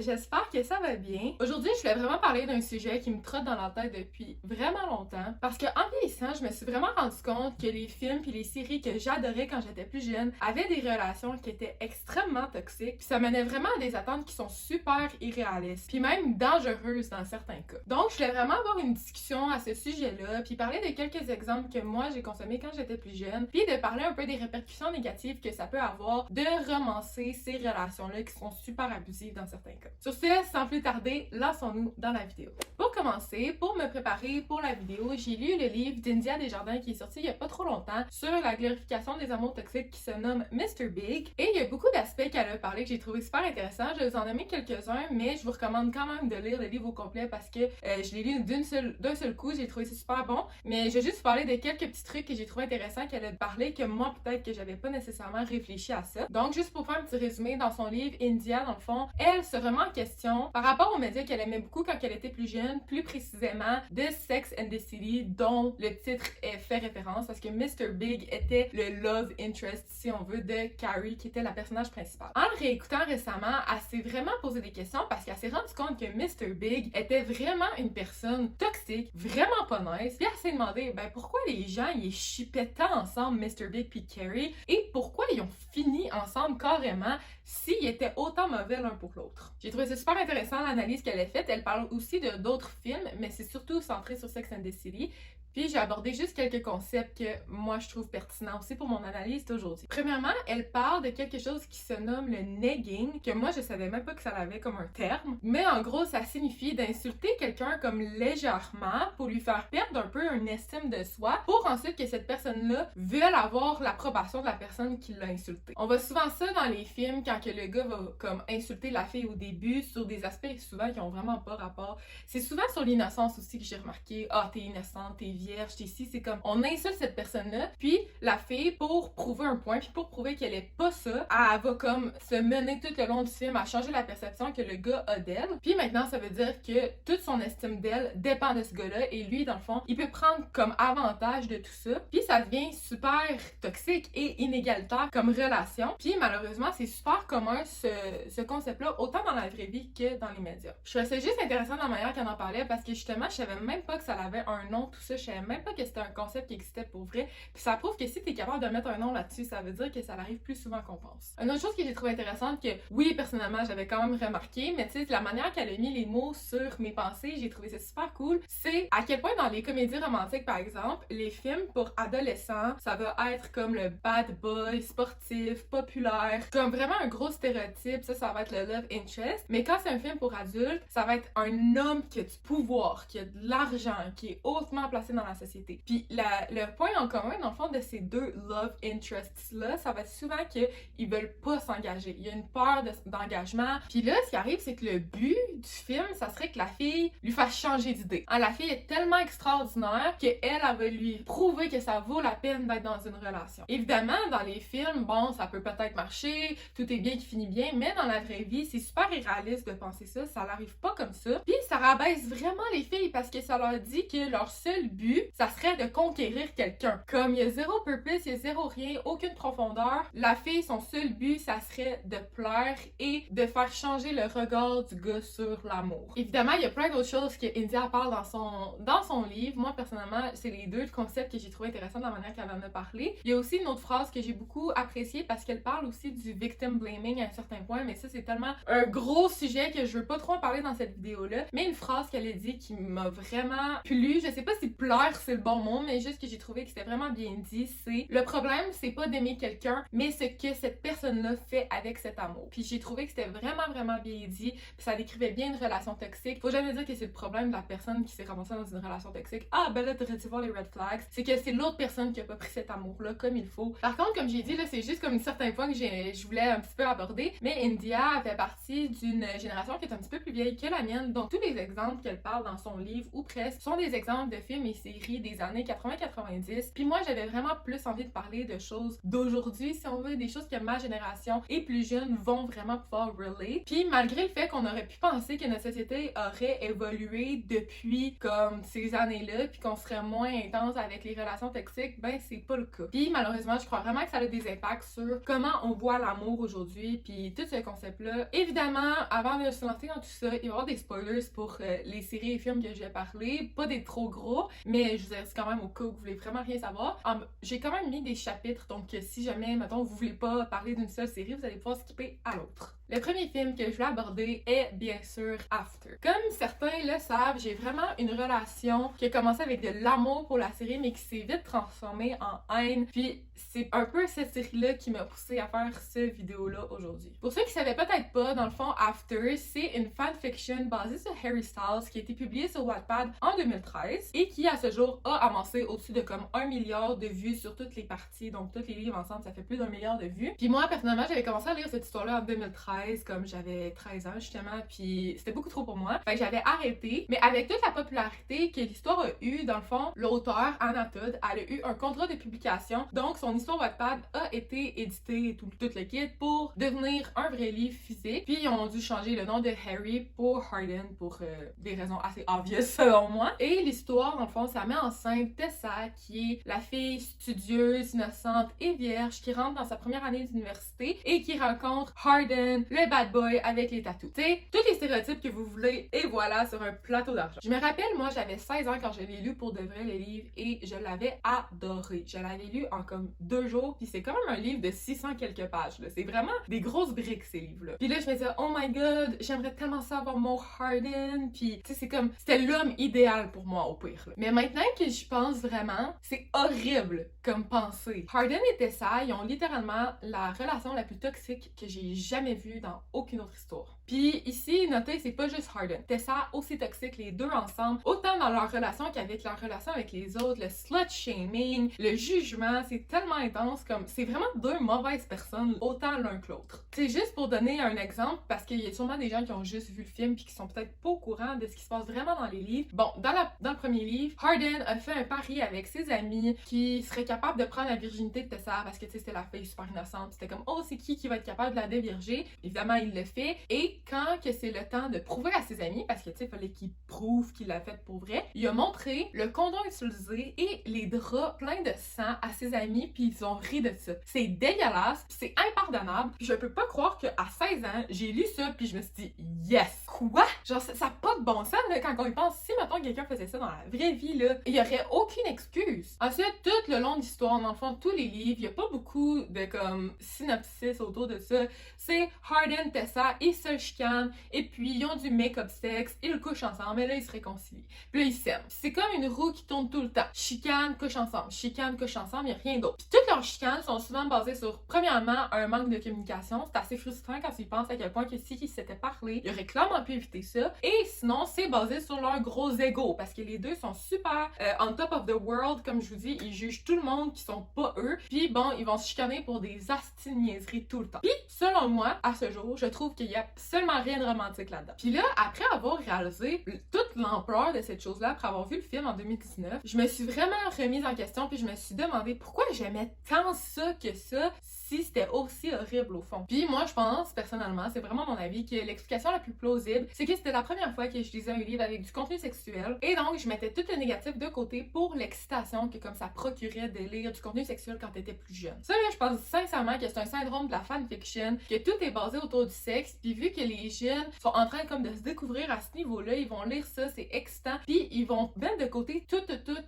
j'espère que ça va bien. Aujourd'hui, je voulais vraiment parler d'un sujet qui me trotte dans la tête depuis vraiment longtemps. Parce que en vieillissant, je me suis vraiment rendu compte que les films puis les séries que j'adorais quand j'étais plus jeune avaient des relations qui étaient extrêmement toxiques. Puis ça menait vraiment à des attentes qui sont super irréalistes. Puis même dangereuses dans certains cas. Donc, je voulais vraiment avoir une discussion à ce sujet-là. Puis parler de quelques exemples que moi j'ai consommés quand j'étais plus jeune. Puis de parler un peu des répercussions négatives que ça peut avoir de romancer ces relations-là qui sont super abusives dans certains cas. Sur ce, sans plus tarder, lançons-nous dans la vidéo. Pour commencer, pour me préparer pour la vidéo, j'ai lu le livre d'India Desjardins qui est sorti il y a pas trop longtemps sur la glorification des amours toxiques qui se nomme Mr. Big. Et il y a beaucoup d'aspects qu'elle a parlé que j'ai trouvé super intéressants. Je vais vous en nommer quelques-uns, mais je vous recommande quand même de lire le livre au complet parce que je l'ai lu d'un seul coup, j'ai trouvé ça super bon. Mais je vais juste vous parler de quelques petits trucs que j'ai trouvé intéressants qu'elle a parlé que moi peut-être que j'avais pas nécessairement réfléchi à ça. Donc juste pour faire un petit résumé, dans son livre, India, dans le fond, elle se remet en question par rapport aux médias qu'elle aimait beaucoup quand elle était plus jeune, plus précisément de Sex and the City, dont le titre fait référence parce que Mr. Big était le love interest, si on veut, de Carrie, qui était la personnage principale. En le réécoutant récemment, elle s'est vraiment posé des questions parce qu'elle s'est rendue compte que Mr. Big était vraiment une personne toxique, vraiment pas nice, puis elle s'est demandé pourquoi les gens ils shippaient tant ensemble Mr. Big puis Carrie et pourquoi ils ont fini ensemble carrément s'ils étaient autant mauvais l'un pour l'autre. J'ai trouvé ça super intéressant l'analyse qu'elle a faite. Elle parle aussi de d'autres films, mais c'est surtout centré sur Sex and the City. Puis j'ai abordé juste quelques concepts que moi je trouve pertinents aussi pour mon analyse d'aujourd'hui. Premièrement, elle parle de quelque chose qui se nomme le negging, que moi je savais même pas que ça avait comme un terme. Mais en gros, ça signifie d'insulter quelqu'un comme légèrement pour lui faire perdre un peu une estime de soi, pour ensuite que cette personne-là veuille avoir l'approbation de la personne qui l'a insulté. On voit souvent ça dans les films quand que le gars va comme insulter la fille au début sur des aspects souvent qui ont vraiment pas rapport. C'est souvent sur l'innocence aussi que j'ai remarqué. Ah, t'es innocente, t'es vierge, t'es ici, c'est comme on insulte cette personne-là, puis la fille, pour prouver un point, puis pour prouver qu'elle est pas ça, elle va comme se mener tout le long du film à changer la perception que le gars a d'elle. Puis maintenant, ça veut dire que toute son estime d'elle dépend de ce gars-là, et lui, dans le fond, il peut prendre comme avantage de tout ça, puis ça devient super toxique et inégalitaire comme relation. Puis malheureusement, c'est super commun ce concept-là, autant dans la vraie vie que dans les médias. Je trouvais ça juste intéressant dans la manière qu'elle en parlait, parce que justement, je savais même pas que ça avait un nom, tout ça, je savais même pas que c'était un concept qui existait pour vrai. Puis ça prouve que si t'es capable de mettre un nom là-dessus, ça veut dire que ça arrive plus souvent qu'on pense. Une autre chose que j'ai trouvé intéressante, que oui, personnellement, j'avais quand même remarqué, mais tu sais, la manière qu'elle a mis les mots sur mes pensées, j'ai trouvé ça super cool, c'est à quel point dans les comédies romantiques, par exemple, les films pour adolescents, ça va être comme le bad boy, sportif, populaire, comme vraiment un gros stéréotype, ça va être le love interest. Mais quand c'est un film pour adultes, ça va être un homme qui a du pouvoir, qui a de l'argent, qui est hautement placé dans la société. Puis le point en commun, dans le fond, de ces deux love interests-là, ça va être souvent qu'ils veulent pas s'engager. Il y a une peur d'engagement. Puis là, ce qui arrive, c'est que le but du film, ça serait que la fille lui fasse changer d'idée. La fille est tellement extraordinaire qu'elle, elle va lui prouver que ça vaut la peine d'être dans une relation. Évidemment, dans les films, bon, ça peut peut-être marcher, tout est bien qui finit bien, mais dans la vraie vie, c'est super irréaliste de penser ça, ça n'arrive pas comme ça. Puis ça rabaisse vraiment les filles parce que ça leur dit que leur seul but, ça serait de conquérir quelqu'un. Comme il y a zéro purpose, il y a zéro rien, aucune profondeur, la fille, son seul but, ça serait de plaire et de faire changer le regard du gars sur l'amour. Évidemment, il y a plein d'autres choses que India parle dans son livre. Moi, personnellement, c'est les deux concepts que j'ai trouvé intéressants dans la manière qu'elle en a parlé. Il y a aussi une autre phrase que j'ai beaucoup appréciée parce qu'elle parle aussi du victim blaming à un certain point, mais ça, c'est tellement un gros sujet que je veux pas trop en parler dans cette vidéo-là. Mais une phrase qu'elle a dit qui m'a vraiment plu, je sais pas si plaire c'est le bon mot, mais juste que j'ai trouvé que c'était vraiment bien dit, c'est le problème, c'est pas d'aimer quelqu'un, mais ce que cette personne-là fait avec cet amour. Puis j'ai trouvé que c'était vraiment, vraiment bien dit, puis ça décrivait bien une relation toxique. Faut jamais dire que c'est le problème de la personne qui s'est ramassée dans une relation toxique. Ah, ben là, t'aurais dû voir les red flags. C'est que c'est l'autre personne qui a pas pris cet amour-là comme il faut. Par contre, comme j'ai dit, là, c'est juste comme un certain point que je voulais un petit peu aborder, mais India fait partie d'une génération qui est un petit peu plus vieille que la mienne, donc tous les exemples qu'elle parle dans son livre, ou presque, sont des exemples de films et séries des années 80-90. Puis moi, j'avais vraiment plus envie de parler de choses d'aujourd'hui, si on veut, des choses que ma génération et plus jeunes vont vraiment pouvoir relate. Puis malgré le fait qu'on aurait pu penser que notre société aurait évolué depuis comme ces années-là, puis qu'on serait moins intense avec les relations toxiques, ben c'est pas le cas. Puis malheureusement, je crois vraiment que ça a des impacts sur comment on voit l'amour aujourd'hui, puis tout ce concept-là. Évidemment, avant de se lancer dans tout ça, il va y avoir des spoilers pour les séries et films que je vais parler, pas des trop gros, mais je vous laisse quand même au cas où vous voulez vraiment rien savoir. J'ai quand même mis des chapitres, donc si jamais, mettons, vous voulez pas parler d'une seule série, vous allez pouvoir skipper à l'autre. Le premier film que je vais aborder est bien sûr After. Comme certains le savent, j'ai vraiment une relation qui a commencé avec de l'amour pour la série, mais qui s'est vite transformée en haine. Puis c'est un peu cette série-là qui m'a poussée à faire cette vidéo-là aujourd'hui. Pour ceux qui savaient peut-être pas, dans le fond, After, c'est une fanfiction basée sur Harry Styles qui a été publiée sur Wattpad en 2013 et qui, à ce jour, a amassé au-dessus de comme 1 milliard de vues sur toutes les parties. Donc, tous les livres ensemble, ça fait plus d'1 milliard de vues. Puis moi, personnellement, j'avais commencé à lire cette histoire-là en 2013, comme j'avais 13 ans, justement, puis c'était beaucoup trop pour moi. Fait que j'avais arrêté. Mais avec toute la popularité que l'histoire a eue, dans le fond, l'auteur, Anna Todd, elle a eu un contrat de publication. Donc, son histoire Wattpad a été éditée et tout le kit pour devenir un vrai livre physique. Puis, ils ont dû changer le nom de Harry pour Harden pour des raisons assez obvious selon moi. Et l'histoire, dans le fond, ça met en scène Tessa, qui est la fille studieuse, innocente et vierge qui rentre dans sa première année d'université et qui rencontre Harden, le bad boy avec les tatous. Tu sais, tous les stéréotypes que vous voulez, et voilà, sur un plateau d'argent. Je me rappelle, moi, j'avais 16 ans quand je l'ai lu pour de vrai, le livre, et je l'avais adoré. Je l'avais lu en comme 2 jours, puis c'est quand même un livre de 600 quelques pages, là. C'est vraiment des grosses briques, ces livres-là. Puis là, je me disais, oh my god, j'aimerais tellement ça avoir mon Harden, puis tu sais, c'est comme, c'était l'homme idéal pour moi, au pire, là. Mais maintenant que j'y pense vraiment, c'est horrible comme pensée. Harden et Tessa, ils ont littéralement la relation la plus toxique que j'ai jamais vue dans aucune autre histoire. Puis ici, notez, c'est pas juste Harden. Tessa, aussi toxique, les deux ensemble, autant dans leur relation qu'avec leur relation avec les autres, le slut-shaming, le jugement, c'est tellement intense, comme, c'est vraiment deux mauvaises personnes, autant l'un que l'autre. C'est juste pour donner un exemple, parce qu'il y a sûrement des gens qui ont juste vu le film puis qui sont peut-être pas au courant de ce qui se passe vraiment dans les livres. Bon, dans le premier livre, Harden a fait un pari avec ses amis qui serait capable de prendre la virginité de Tessa, parce que tu sais, c'était la fille super innocente. C'était comme, oh, c'est qui va être capable de la dévirger? Évidemment, il le fait. Et quand que c'est le temps de prouver à ses amis, parce que tu sais, il fallait qu'il prouve qu'il l'a fait pour vrai, il a montré le condom utilisé et les draps pleins de sang à ses amis, puis ils ont ri de ça. C'est dégueulasse, puis c'est impardonnable. Puis je peux pas croire qu'à 16 ans, j'ai lu ça, puis je me suis dit, yes! Quoi? Genre, ça n'a pas de bon sens, là, quand on y pense. Si, mettons, quelqu'un faisait ça dans la vraie vie, là, il y aurait aucune excuse. Ensuite, tout le long de l'histoire, dans le fond, tous les livres, il y a pas beaucoup de, comme, synopsis autour de ça. C'est Harden, Tessa, ils se chicanent, et puis ils ont du make-up sexe, ils couchent ensemble, et là, ils se réconcilient. Puis là, ils s'aiment. C'est comme une roue qui tourne tout le temps. Chicane, couche ensemble, il n'y a rien d'autre. Puis toutes leurs chicanes sont souvent basées sur, premièrement, un manque de communication. C'est assez frustrant quand tu y penses à quel point que s'ils s'étaient parlé, ils auraient clairement pu éviter ça. Et sinon, c'est basé sur leur gros ego, parce que les deux sont super on top of the world, comme je vous dis, ils jugent tout le monde qui sont pas eux. Puis bon, ils vont se chicaner pour des astiniaiseries tout le temps. Puis, selon moi, à ce jour, je trouve qu'il y a absolument rien de romantique là-dedans. Puis là, après avoir réalisé toute l'ampleur de cette chose-là, après avoir vu le film en 2019, je me suis vraiment remise en question, puis je me suis demandé pourquoi j'aimais tant ça que ça, si c'était aussi horrible au fond. Puis moi, je pense, personnellement, c'est vraiment mon avis, que l'explication la plus plausible, c'est que c'était la première fois que je lisais un livre avec du contenu sexuel, et donc je mettais tout le négatif de côté pour l'excitation que comme ça procurait de lire du contenu sexuel quand t'étais plus jeune. Ça là, je pense sincèrement que c'est un syndrome de la fanfiction, que tout est basé autour du sexe, puis vu que les jeunes sont en train comme de se découvrir à ce niveau-là, ils vont lire ça, c'est excitant, puis ils vont mettre de côté tous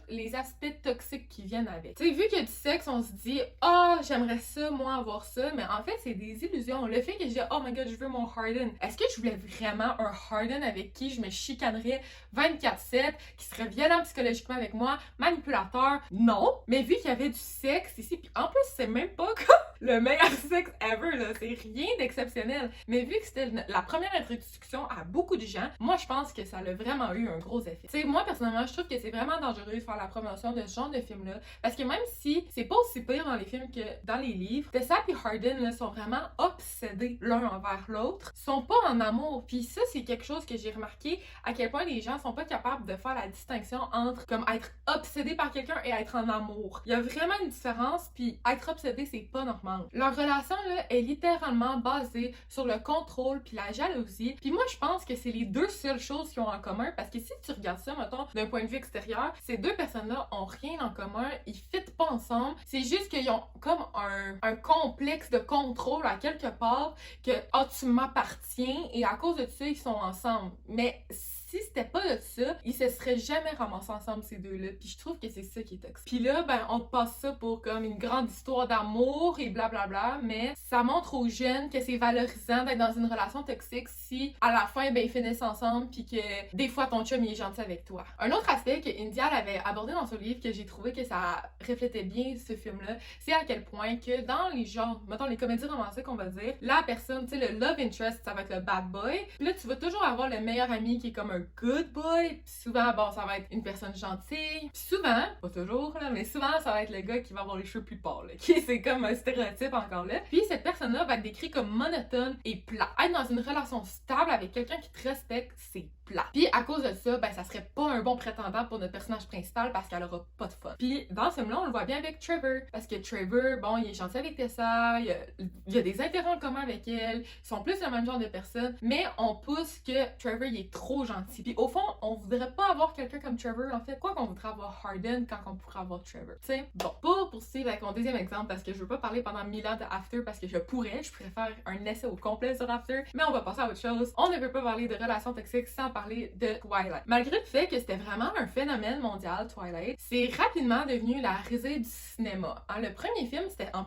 les aspects toxiques qui viennent avec. Tu sais, vu qu'il y a du sexe, on se dit « Ah, j'aimerais ça, moi, avoir ça », mais en fait, c'est des illusions. Le fait que je dis « Oh my god, je veux mon Harden », est-ce que je voulais vraiment un Harden avec qui je me chicanerais 24/7, qui serait violent psychologiquement avec moi, manipulateur? Non. Mais vu qu'il y avait du sexe ici, puis en plus, c'est même pas comme le meilleur sexe ever, là, c'est rien d'exceptionnel. Mais vu que c'était la première introduction à beaucoup de gens, moi je pense que ça a vraiment eu un gros effet. Tu sais, moi personnellement, je trouve que c'est vraiment dangereux de faire la promotion de ce genre de film-là, parce que même si c'est pas aussi pire dans les films que dans les livres, Tessa et Hardin là, sont vraiment obsédés l'un envers l'autre, sont pas en amour, puis ça c'est quelque chose que j'ai remarqué, à quel point les gens sont pas capables de faire la distinction entre comme être obsédé par quelqu'un et être en amour. Il y a vraiment une différence, puis être obsédé c'est pas normal. Leur relation là est littéralement basée sur le contrôle puis la jalousie, puis moi je pense que c'est les deux seules choses qu'ils ont en commun, parce que si tu regardes ça mettons d'un point de vue extérieur, ces deux personnes-là ont rien en commun, ils fitent pas ensemble, c'est juste qu'ils ont comme un complexe de contrôle à quelque part que ah tu m'appartiens et à cause de ça ils sont ensemble. Mais si c'était pas de ça, ils se seraient jamais ramassés ensemble ces deux-là. Puis je trouve que c'est ça qui est toxique. Puis là, ben, on passe ça pour comme une grande histoire d'amour et blablabla, mais ça montre aux jeunes que c'est valorisant d'être dans une relation toxique si à la fin, ben, ils finissent ensemble puis que des fois ton chum il est gentil avec toi. Un autre aspect que India avait abordé dans son livre que j'ai trouvé que ça reflétait bien ce film-là, c'est à quel point que dans les genres, mettons les comédies romantiques on va dire, la personne, tu sais, le love interest, ça va être le bad boy. Puis là, tu vas toujours avoir le meilleur ami qui est comme un good boy, puis souvent, bon, ça va être une personne gentille, puis souvent, pas toujours, là, mais souvent, ça va être le gars qui va avoir les cheveux plus pâles, là, qui c'est comme un stéréotype encore là. Puis cette personne-là va être décrite comme monotone et plat. Être dans une relation stable avec quelqu'un qui te respecte, c'est plat. Puis à cause de ça, ben ça serait pas un bon prétendant pour notre personnage principal parce qu'elle aura pas de fun. Puis dans ce film-là, on le voit bien avec Trevor, parce que Trevor, bon, il est gentil avec Tessa, il y a des intérêts en commun avec elle, ils sont plus le même genre de personne, mais on pousse que Trevor, il est trop gentil. Puis au fond, on voudrait pas avoir quelqu'un comme Trevor, en fait. Quoi qu'on voudrait avoir Hardin quand on pourrait avoir Trevor, tu sais. Bon, pour poursuivre avec mon deuxième exemple, parce que je veux pas parler pendant 1000 ans de After, parce que je préfère un essai au complet sur After, mais on va passer à autre chose. On ne veut pas parler de relations toxiques sans parler de Twilight. Malgré le fait que c'était vraiment un phénomène mondial, Twilight, c'est rapidement devenu la risée du cinéma. Hein, le premier film, c'était un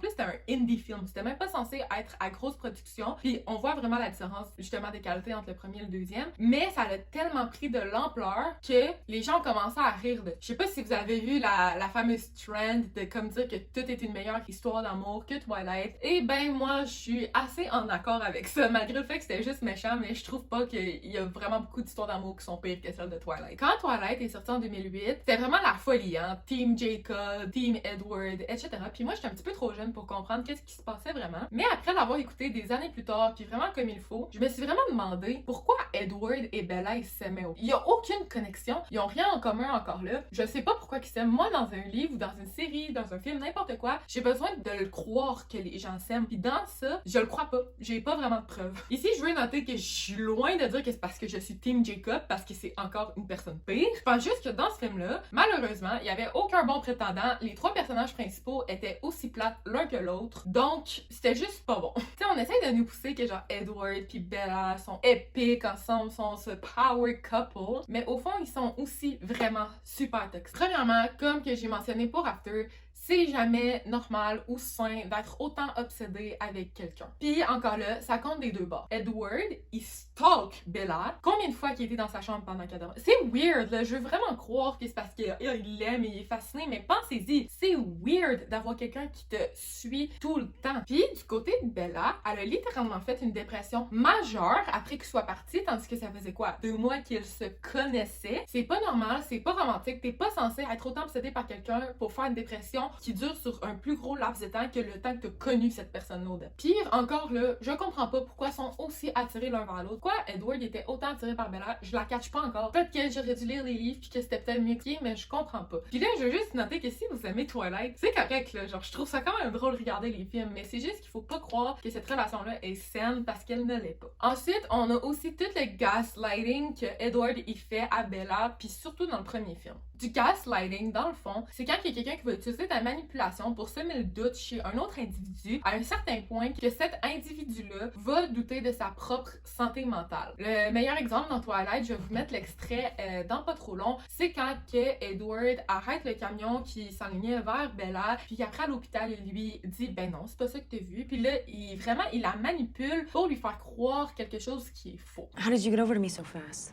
indie film. C'était même pas censé être à grosse production. Puis on voit vraiment la différence, justement, des qualités entre le premier et le deuxième. Mais ça a tellement pris de l'ampleur que les gens ont commencé à rire de. Je sais pas si vous avez vu la fameuse trend de comme dire que tout est une meilleure histoire d'amour que Twilight. Et ben moi, je suis assez en accord avec ça, malgré le fait que c'était juste méchant, mais je trouve pas qu'il y a vraiment beaucoup d'histoires d'amour qui sont pires que celles de Twilight. Quand Twilight est sorti en 2008, c'était vraiment la folie, hein. Team Jacob, Team Edward, etc. Puis moi, j'étais un petit peu trop jeune pour comprendre qu'est-ce qui se passait vraiment. Mais après l'avoir écouté des années plus tard, puis vraiment comme il faut, je me suis vraiment demandé pourquoi Edward et Bella ils s'aimaient. Il y a aucune connexion, ils ont rien en commun encore là. Je sais pas pourquoi ils s'aiment. Moi, dans un livre ou dans une série, dans un film, n'importe quoi, j'ai besoin de le croire que les gens s'aiment. Puis dans ça, je le crois pas. J'ai pas vraiment de preuves. Ici, je veux noter que je suis loin de dire que c'est parce que je suis Team Jacob, parce que c'est encore une personne pire. Je pense juste que dans ce film-là, malheureusement, il y avait aucun bon prétendant. Les trois personnages principaux étaient aussi plates l'un que l'autre. Donc, c'était juste pas bon. Tu sais, on essaie de nous pousser que genre Edward puis Bella sont épiques ensemble, sont ce power couple. Mais au fond, ils sont aussi vraiment super toxiques. Premièrement, comme que j'ai mentionné pour After, c'est jamais normal ou sain d'être autant obsédé avec quelqu'un. Puis encore là, ça compte des deux bords. Edward, il stalk Bella. Combien de fois qu'il était dans sa chambre pendant qu'elle dormait? C'est weird, là. Je veux vraiment croire que c'est parce qu'il l'aime et il est fasciné, mais pensez-y. C'est weird d'avoir quelqu'un qui te suit tout le temps. Puis du côté de Bella, elle a littéralement fait une dépression majeure après qu'il soit parti, tandis que ça faisait quoi? 2 mois qu'ils se connaissaient. C'est pas normal, c'est pas romantique. T'es pas censé être autant obsédé par quelqu'un pour faire une dépression qui dure sur un plus gros laps de temps que le temps que t'as connu cette personne-là. Pire encore là, je comprends pas pourquoi ils sont aussi attirés l'un vers l'autre. Quoi, Edward était autant attiré par Bella, je la catch pas encore. Peut-être que j'aurais dû lire les livres puis que c'était peut-être mieux qu'il, mais je comprends pas. Puis là, je veux juste noter que si vous aimez Twilight, c'est correct là, genre je trouve ça quand même drôle de regarder les films, mais c'est juste qu'il faut pas croire que cette relation-là est saine parce qu'elle ne l'est pas. Ensuite, on a aussi tout le gaslighting que Edward y fait à Bella, puis surtout dans le premier film. Du gaslighting, dans le fond, c'est quand il y a quelqu'un qui va utiliser de la manipulation pour semer le doute chez un autre individu à un certain point que cet individu-là va douter de sa propre santé mentale. Le meilleur exemple dans Twilight, je vais vous mettre l'extrait dans pas trop long, c'est quand que Edward arrête le camion qui s'enlignait vers Bella, puis après à l'hôpital, il lui dit « Ben non, c'est pas ça que t'as vu », puis là, il la manipule pour lui faire croire quelque chose qui est faux. How did you get over to me so fast?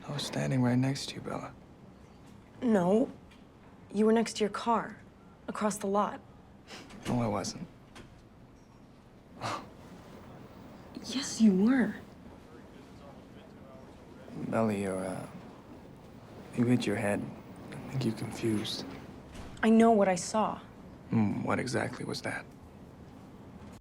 I was standing right next to you, Bella. No. You were next to your car, across the lot. No, I wasn't. Yes, you were. Belly, you hit your head. I think you're confused. I know what I saw. What exactly was that?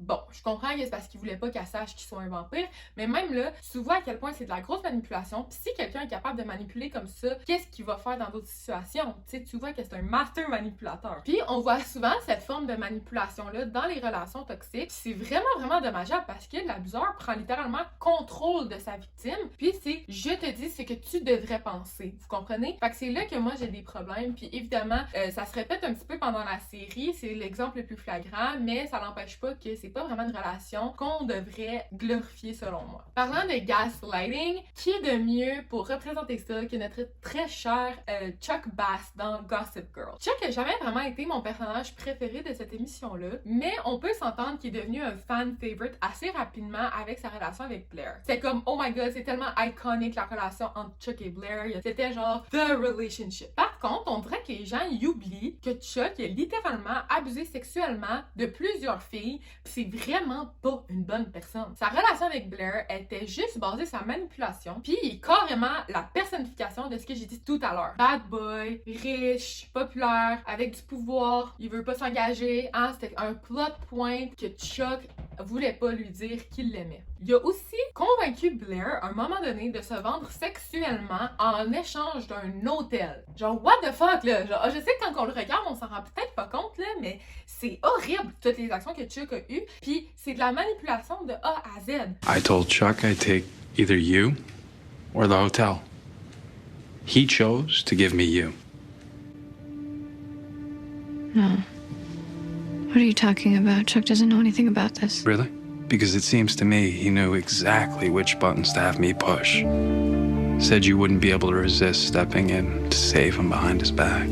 Bon, je comprends que c'est parce qu'il voulait pas qu'elle sache qu'il soit un vampire, mais même là, tu vois à quel point c'est de la grosse manipulation. Puis si quelqu'un est capable de manipuler comme ça, qu'est-ce qu'il va faire dans d'autres situations? Tu vois que c'est un master manipulateur. Puis on voit souvent cette forme de manipulation-là dans les relations toxiques. C'est vraiment dommageable parce que l'abuseur prend littéralement contrôle de sa victime. Puis c'est « je te dis ce que tu devrais penser ». Vous comprenez? Fait que c'est là que moi j'ai des problèmes. Puis évidemment, ça se répète un petit peu pendant la série. C'est l'exemple le plus flagrant, mais ça n'empêche pas que c'est pas vraiment une relation qu'on devrait glorifier selon moi. Parlant de gaslighting, qui est de mieux pour représenter ça que notre très cher Chuck Bass dans Gossip Girl? Chuck n'a jamais vraiment été mon personnage préféré de cette émission-là, mais on peut s'entendre qu'il est devenu un fan favorite assez rapidement avec sa relation avec Blair. C'est comme, oh my god, c'est tellement iconique la relation entre Chuck et Blair, c'était genre the relationship. Par contre, on dirait que les gens y oublient que Chuck a littéralement abusé sexuellement de plusieurs filles, pis c'est vraiment pas une bonne personne. Sa relation avec Blair était juste basée sur la manipulation, puis il est carrément la personnification de ce que j'ai dit tout à l'heure. Bad boy, riche, populaire, avec du pouvoir, il veut pas s'engager, hein, c'était un plot point que Chuck voulait pas lui dire qu'il l'aimait. Il a aussi convaincu Blair à un moment donné de se vendre sexuellement en échange d'un hôtel. Genre, what the fuck, là? Genre, je sais que quand on le regarde, on s'en rend peut-être pas compte, là, mais c'est horrible, toutes les actions que Chuck a eues, puis c'est de la manipulation de A à Z. I told Chuck I'd take either you or the hotel. He chose to give me you. No. What are you talking about? Chuck doesn't know anything about this. Really? Because it seems to me he knew exactly which buttons to have me push. Said you wouldn't be able to resist stepping in to save him behind his back.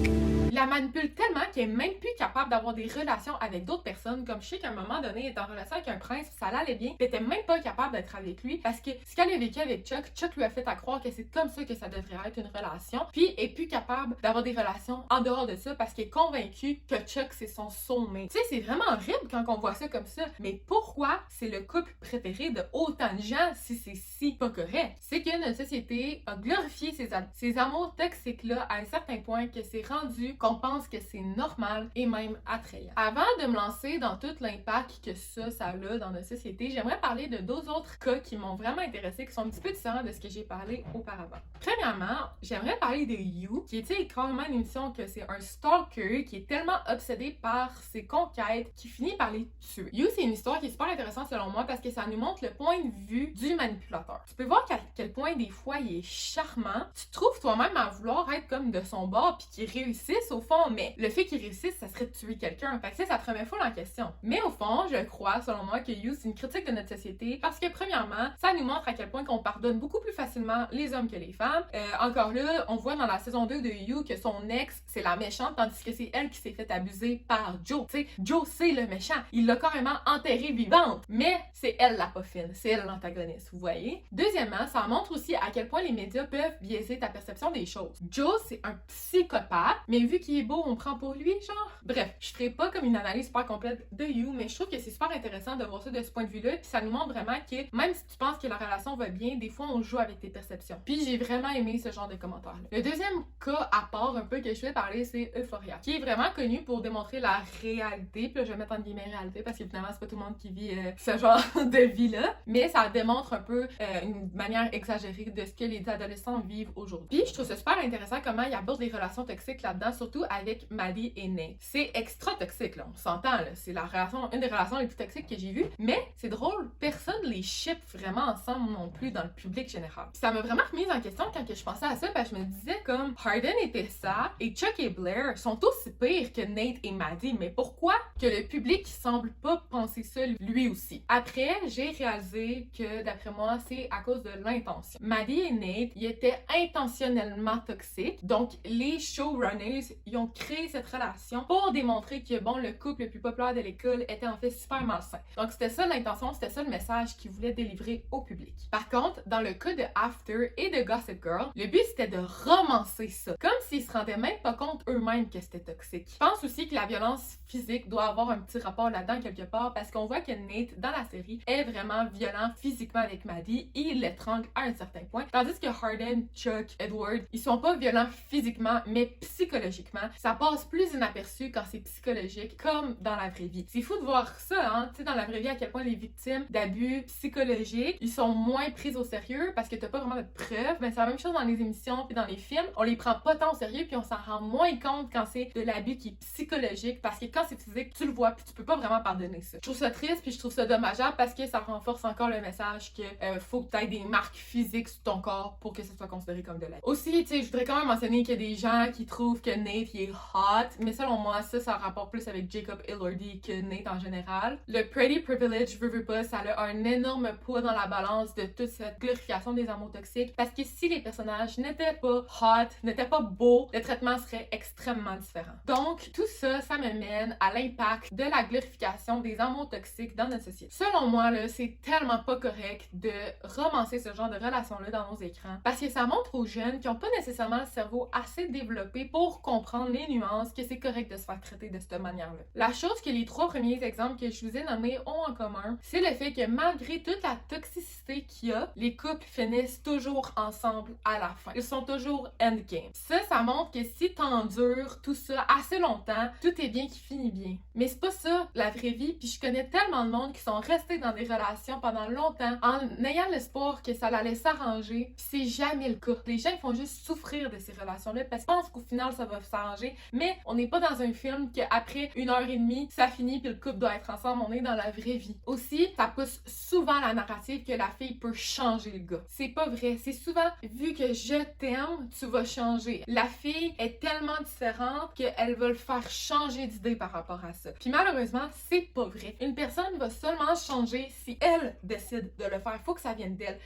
Il la manipule tellement qu'elle est même plus capable d'avoir des relations avec d'autres personnes. Comme je sais qu'à un moment donné, elle est en relation avec un prince, ça allait bien, elle était même pas capable d'être avec lui parce que ce qu'elle a vécu avec Chuck, Chuck lui a fait à croire que c'est comme ça que ça devrait être une relation. Puis elle est plus capable d'avoir des relations en dehors de ça parce qu'elle est convaincue que Chuck c'est son soulmate. Tu sais, c'est vraiment horrible quand on voit ça comme ça. Mais pourquoi c'est le couple préféré de autant de gens si c'est si pas correct? C'est que notre société a glorifié ces amours toxiques-là à un certain point que c'est rendu qu'on pense que c'est normal et même attrayant. Avant de me lancer dans tout l'impact que ça a dans notre société, j'aimerais parler de deux autres cas qui m'ont vraiment intéressé, qui sont un petit peu différents de ce que j'ai parlé auparavant. Premièrement, j'aimerais parler de You, qui était carrément une émission que c'est un stalker qui est tellement obsédé par ses conquêtes qu'il finit par les tuer. You, c'est une histoire qui est super intéressante selon moi parce que ça nous montre le point de vue du manipulateur. Tu peux voir à quel point des fois il est charmant. Tu te trouves toi-même à vouloir être comme de son bord puis qu'il réussisse au fond, mais le fait qu'il réussisse, ça serait de tuer quelqu'un. Fait que ça te remet full en question. Mais au fond, je crois, selon moi, que You, c'est une critique de notre société parce que premièrement, ça nous montre à quel point qu'on pardonne beaucoup plus facilement les hommes que les femmes. Encore là, on voit dans la saison 2 de You que son ex, c'est la méchante, tandis que c'est elle qui s'est fait abuser par Joe. Tu sais, Joe, c'est le méchant. Il l'a carrément enterrée vivante. Mais c'est elle la pas fine. C'est elle l'antagoniste, vous voyez? Deuxièmement, ça montre aussi à quel point les médias peuvent biaiser ta perception des choses. Joe, c'est un psychopathe, mais vu qu'il est beau, on prend pour lui, genre. Bref, je ferai pas comme une analyse super complète de You, mais je trouve que c'est super intéressant de voir ça de ce point de vue-là, puis ça nous montre vraiment que même si tu penses que la relation va bien, des fois on joue avec tes perceptions. Puis j'ai vraiment aimé ce genre de commentaires-là. Le deuxième cas à part un peu que je vais parler, c'est Euphoria, qui est vraiment connu pour démontrer la réalité, puis là je vais mettre en guillemets réalité parce qu'évidemment c'est pas tout le monde qui vit ce genre de vie-là, mais ça démontre un peu une manière exagérée de ce que les adolescents vivent aujourd'hui. Puis je trouve ça super intéressant comment ils abordent les relations toxiques là-dedans, surtout avec Maddie et Nate. C'est extra toxique, là, on s'entend, là. C'est une des relations les plus toxiques que j'ai vues, mais c'est drôle, personne les ship vraiment ensemble non plus dans le public général. Puis ça m'a vraiment remise en question quand je pensais à ça, parce que je me disais comme Harden était ça, et Chuck et Blair sont aussi pires que Nate et Maddie, mais pourquoi que le public semble pas penser ça lui aussi? Après, j'ai réalisé que d'après moi, c'est à cause de l'intention. Maddie Maddie et Nate, ils étaient intentionnellement toxiques. Donc, les showrunners, ils ont créé cette relation pour démontrer que, bon, le couple le plus populaire de l'école était en fait super malsain. Donc, c'était ça l'intention, c'était ça le message qu'ils voulaient délivrer au public. Par contre, dans le cas de After et de Gossip Girl, le but c'était de romancer ça, comme s'ils se rendaient même pas compte eux-mêmes que c'était toxique. Je pense aussi que la violence physique doit avoir un petit rapport là-dedans quelque part, parce qu'on voit que Nate, dans la série, est vraiment violent physiquement avec Maddie et il l'étrangle à un certain point, tandis que Harden, Chuck, Edward, ils sont pas violents physiquement, mais psychologiquement. Ça passe plus inaperçu quand c'est psychologique, comme dans la vraie vie. C'est fou de voir ça, hein, tu sais, dans la vraie vie, à quel point les victimes d'abus psychologiques, ils sont moins prises au sérieux parce que t'as pas vraiment de preuves. Mais c'est la même chose dans les émissions puis dans les films. On les prend pas tant au sérieux puis on s'en rend moins compte quand c'est de l'abus qui est psychologique, parce que quand c'est physique, tu le vois puis tu peux pas vraiment pardonner ça. Je trouve ça triste puis je trouve ça dommageable parce que ça renforce encore le message que faut que t'aies des marques physiques sur ton corps pour que ce soit considéré comme de l'abus. Aussi, tu sais, je voudrais quand même mentionner qu'il y a des gens qui trouvent que Nate il est hot, mais selon moi, ça rapporte plus avec Jacob Elordi que Nate en général. Le pretty privilege, veux pas, ça a un énorme poids dans la balance de toute cette glorification des amours toxiques, parce que si les personnages n'étaient pas hot, n'étaient pas beaux, le traitement serait extrêmement différent. Donc, tout ça, ça me mène à l'impact de la glorification des amours toxiques dans notre société. Selon moi, là, c'est tellement pas correct de romancer ce genre de relations-là dans nos écrans, parce que ça montre aux jeunes qui n'ont pas nécessairement le cerveau assez développé pour comprendre les nuances que c'est correct de se faire traiter de cette manière-là. La chose que les 3 premiers exemples que je vous ai nommés ont en commun, c'est le fait que malgré toute la toxicité qu'il y a, les couples finissent toujours ensemble à la fin. Ils sont toujours endgame. Ça montre que si t'endures tout ça assez longtemps, tout est bien qui finit bien. Mais c'est pas ça la vraie vie, puis je connais tellement de monde qui sont restés dans des relations pendant longtemps en ayant l'espoir que ça allait s'arranger, puis c'est jamais le cas. Les gens font juste souffrir de ces relations-là parce qu'ils pensent qu'au final ça va s'arranger, mais on n'est pas dans un film qu'après 1h30 ça finit puis le couple doit être ensemble. On est dans la vraie vie. Aussi, ça pousse souvent la narrative que la fille peut changer le gars. C'est pas vrai. C'est souvent vu que je t'aime, tu vas changer. La fille est tellement différente qu'elle va le faire changer d'idée par rapport à ça. Puis malheureusement, c'est pas vrai. Une personne va seulement changer si elle décide de le faire. Il faut que ça vienne d'elle.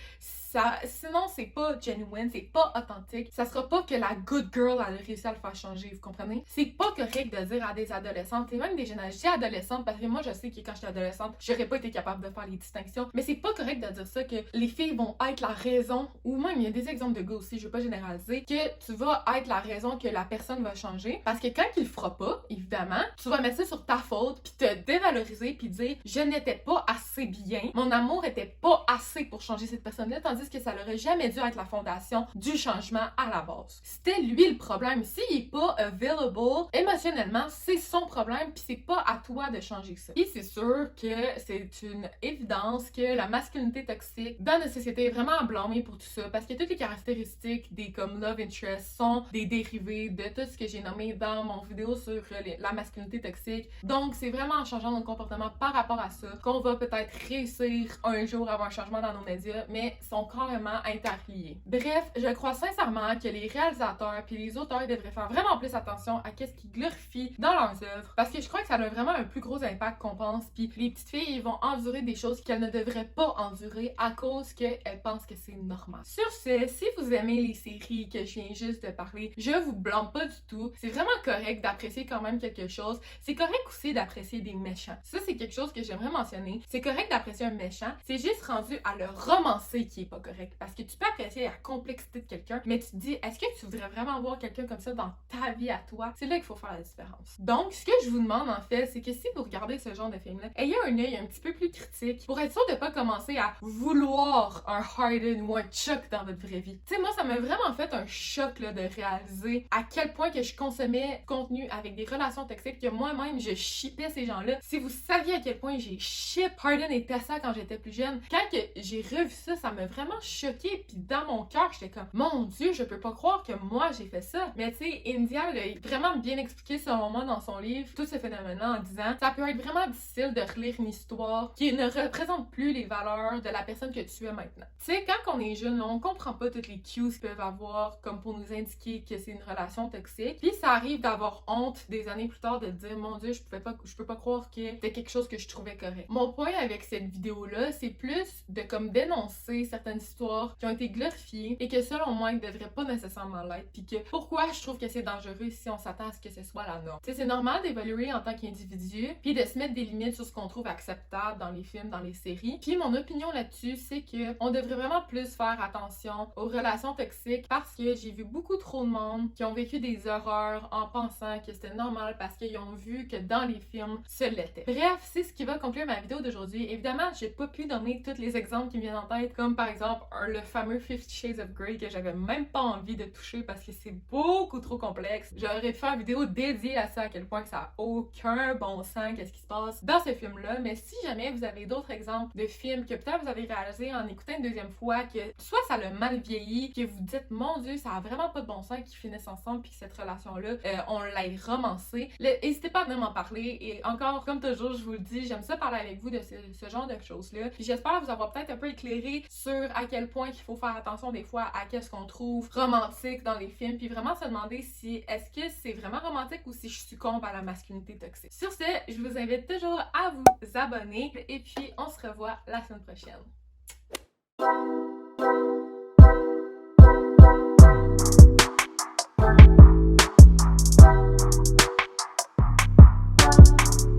Sinon, c'est pas genuine, c'est pas authentique. Ça sera pas que la good girl a réussi à le faire changer, vous comprenez? C'est pas correct de dire à des adolescentes, et même des jeunes, je dis adolescentes parce que moi je sais que quand j'étais adolescente, j'aurais pas été capable de faire les distinctions, mais c'est pas correct de dire ça, que les filles vont être la raison, ou même il y a des exemples de gars aussi, je veux pas généraliser, que tu vas être la raison que la personne va changer, parce que quand il le fera pas, évidemment, tu vas mettre ça sur ta faute, puis te dévaloriser, puis dire je n'étais pas assez bien, mon amour était pas assez pour changer cette personne-là, tandis que ça n'aurait jamais dû être la fondation du changement à la base. C'était lui le problème. S'il est pas available émotionnellement, c'est son problème, puis c'est pas à toi de changer ça. Et c'est sûr que c'est une évidence que la masculinité toxique dans notre société est vraiment à blâmer pour tout ça, parce que toutes les caractéristiques des comme love interest sont des dérivés de tout ce que j'ai nommé dans mon vidéo sur la masculinité toxique. Donc c'est vraiment en changeant notre comportement par rapport à ça qu'on va peut-être réussir un jour à avoir un changement dans nos médias, mais sont carrément interliés. Bref, je crois sincèrement que les réalisateurs puis les auteurs devraient faire vraiment plus attention à qu'est-ce qu'ils glorifient dans leurs œuvres, parce que je crois que ça a vraiment un plus gros impact qu'on pense, puis les petites filles ils vont endurer des choses qu'elles ne devraient pas endurer à cause qu'elles pensent que c'est normal. Sur ce, si vous aimez les séries que je viens juste de parler, je vous blâme pas du tout. C'est vraiment correct d'apprécier quand même quelque chose. C'est correct aussi d'apprécier des méchants. Ça, c'est quelque chose que j'aimerais mentionner. C'est correct d'apprécier un méchant, c'est juste rendu à le romancer qui est pas correct. Parce que tu peux apprécier la complexité de quelqu'un, mais tu te dis, est-ce que tu voudrais vraiment voir quelqu'un comme ça dans ta vie à toi? C'est là qu'il faut faire la différence. Donc, ce que je vous demande en fait, c'est que si vous regardez ce genre de film-là, ayez un œil un petit peu plus critique pour être sûr de pas commencer à vouloir un Harden ou un Chuck dans votre vraie vie. Tu sais, moi, ça m'a vraiment fait un choc là, de réaliser à quel point que je consommais contenu avec des relations toxiques, que moi-même, je shippais ces gens-là. Si vous saviez à quel point j'ai ship Harden et Tessa quand j'étais plus jeune, quand que j'ai revu ça, ça m'a vraiment choquée, puis dans mon cœur, j'étais comme, mon Dieu, je peux pas croire que moi j'ai fait ça. Mais tu sais, India l'a vraiment bien expliqué selon moi dans son livre, tout ce phénomène-là, en disant, ça peut être vraiment difficile de relire une histoire qui ne représente plus les valeurs de la personne que tu es maintenant. Tu sais, quand on est jeune, on comprend pas toutes les cues qu'ils peuvent avoir comme pour nous indiquer que c'est une relation toxique, puis ça arrive d'avoir honte des années plus tard de dire, mon Dieu, je peux pas croire que c'était quelque chose que je trouvais correct. Mon point avec cette vidéo-là, c'est plus de comme dénoncer certaines histoires genres qui ont été glorifiés et que selon moi, ils devraient pas nécessairement l'être. Puis que pourquoi je trouve que c'est dangereux si on s'attend à ce que ce soit la norme. Tu sais, c'est normal d'évoluer en tant qu'individu puis de se mettre des limites sur ce qu'on trouve acceptable dans les films, dans les séries. Puis mon opinion là-dessus, c'est que on devrait vraiment plus faire attention aux relations toxiques parce que j'ai vu beaucoup trop de monde qui ont vécu des horreurs en pensant que c'était normal parce qu'ils ont vu que dans les films, ce l'était. Bref, c'est ce qui va conclure ma vidéo d'aujourd'hui. Évidemment, j'ai pas pu donner tous les exemples qui me viennent en tête, comme par exemple le fameux 50 Shades of Grey que j'avais même pas envie de toucher parce que c'est beaucoup trop complexe. J'aurais fait une vidéo dédiée à ça, à quel point que ça a aucun bon sens, qu'est-ce qui se passe dans ce film-là. Mais si jamais vous avez d'autres exemples de films que peut-être vous avez réalisé en écoutant une deuxième fois, que soit ça l'a mal vieilli, que vous dites mon Dieu, ça a vraiment pas de bon sens qu'ils finissent ensemble puis que cette relation-là, on l'ait romancée, n'hésitez pas à venir m'en parler. Et encore, comme toujours, je vous le dis, j'aime ça parler avec vous de ce genre de choses-là. Puis j'espère vous avoir peut-être un peu éclairé sur à quel point il faut faire attention des fois à qu'est-ce qu'on trouve romantique dans les films, puis vraiment se demander si est-ce que c'est vraiment romantique ou si je succombe à la masculinité toxique. Sur ce, je vous invite toujours à vous abonner et puis on se revoit la semaine prochaine.